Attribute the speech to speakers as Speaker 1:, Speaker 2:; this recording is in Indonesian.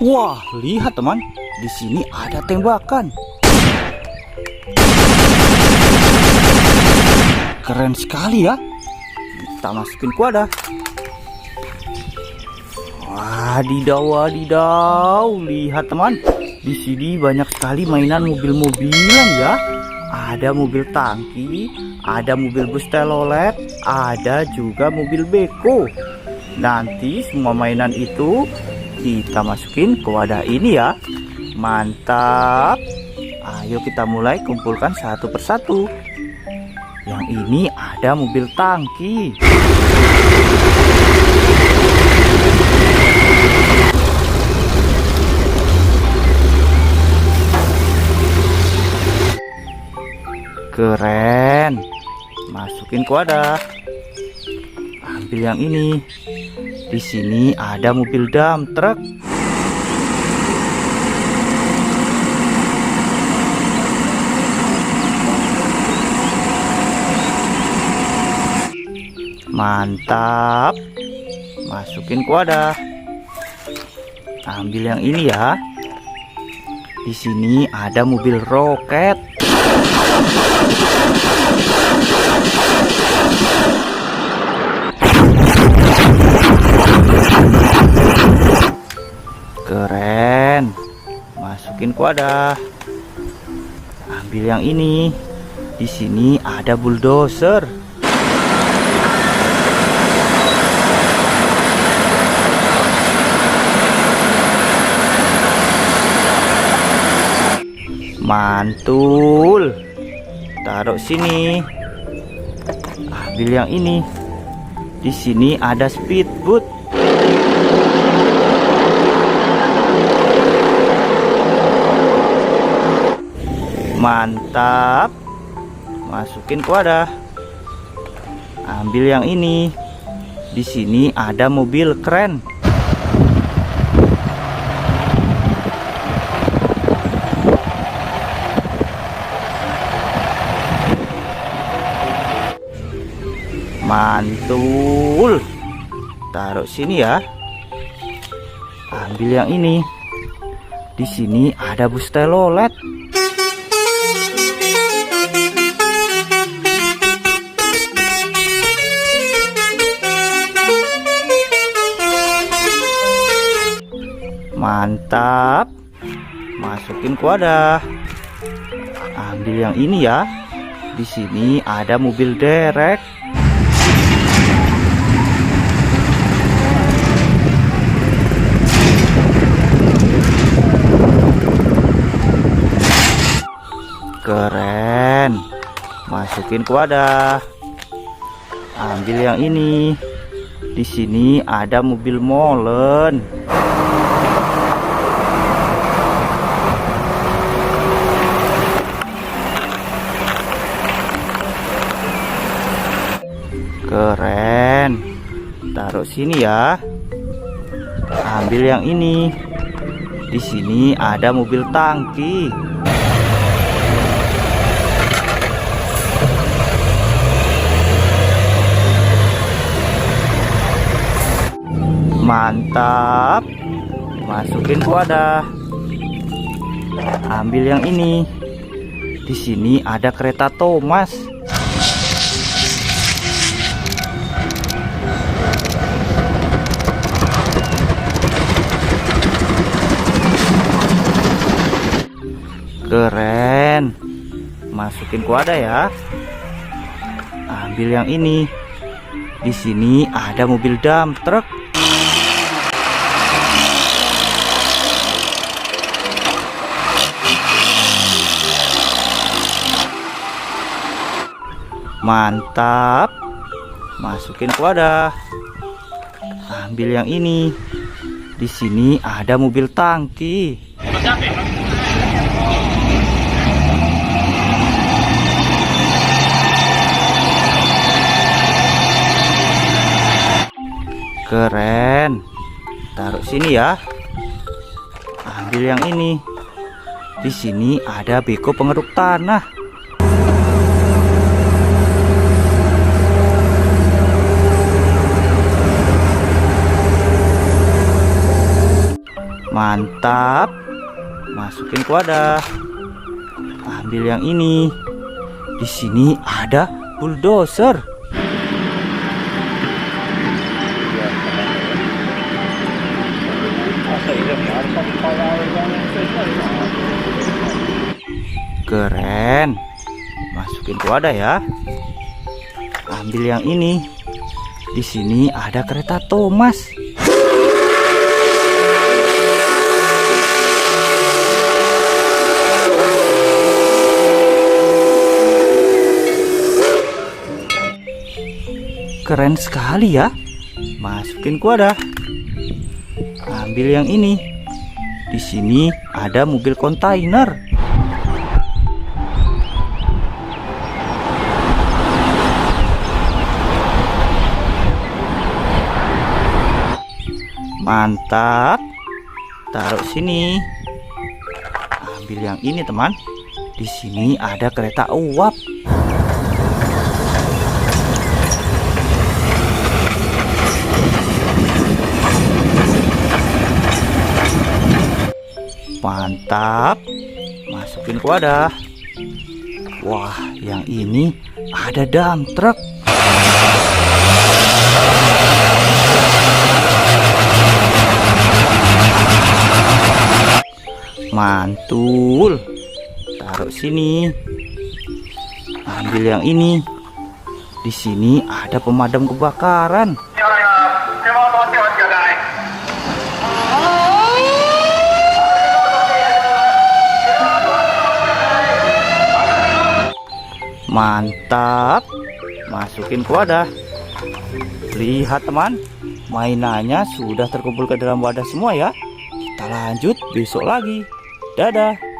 Speaker 1: Wah, lihat teman, di sini ada tembakan. Keren sekali ya. Kita masukin ke wadah. Wadidaw, wadidaw. Lihat teman, di sini banyak sekali mainan mobil-mobilan ya. Ada mobil tangki, ada mobil bus telolet, ada juga mobil beko. Nanti semua mainan itu kita masukin ke wadah ini ya. Mantap. Ayo kita mulai kumpulkan satu persatu. Yang ini ada mobil tangki. Keren. Masukin ke wadah. Ambil yang ini. Di sini ada mobil dump truck. Mantap. Masukin ke wadah. Ambil yang ini ya. Di sini ada mobil roket. Keren. Masukin ke wadah. Ambil yang ini. Di sini ada bulldozer. Mantul. Taruh sini. Ambil yang ini. Di sini ada speedboat. Mantap. Masukin ke wadah. Ambil yang ini. Di sini ada mobil keren. Mantul. Taruh sini ya. Ambil yang ini. Di sini ada bus telolet. Mantap. Masukin ke wadah. Ambil yang ini ya. Di sini ada mobil derek. Keren. Masukin ke wadah. Ambil yang ini. Di sini ada mobil molen. Keren. Taruh sini ya. Ambil yang ini. Di sini ada mobil tangki. Mantap. Masukin ke wadah. Ambil yang ini. Di sini ada kereta Thomas. Keren. Masukin ke wadah ya. Ambil yang ini. Di sini ada mobil dump truck. Mantap. Masukin ke wadah. Ambil yang ini. Di sini ada mobil tangki. Keren. Taruh sini ya. Ambil yang ini. Di sini ada beko pengeruk tanah. Mantap. Masukin ke wadah. Ambil yang ini. Di sini ada bulldozer. Keren. Masukin ke wadah ya. Ambil yang ini. Di sini ada kereta Thomas. Keren sekali ya. Masukin ke wadah. Ambil yang ini. Di sini ada mobil kontainer. Mantap. Taruh sini. Ambil yang ini, teman. Di sini ada kereta uap. Mantap. Masukin ke wadah. Wah, yang ini ada dump truck. Mantul. Taruh sini. Ambil yang ini. Di sini ada pemadam kebakaran. Mantap. Masukin ke wadah. Lihat teman, mainannya sudah terkumpul ke dalam wadah semua ya. Kita lanjut besok lagi. Dadah.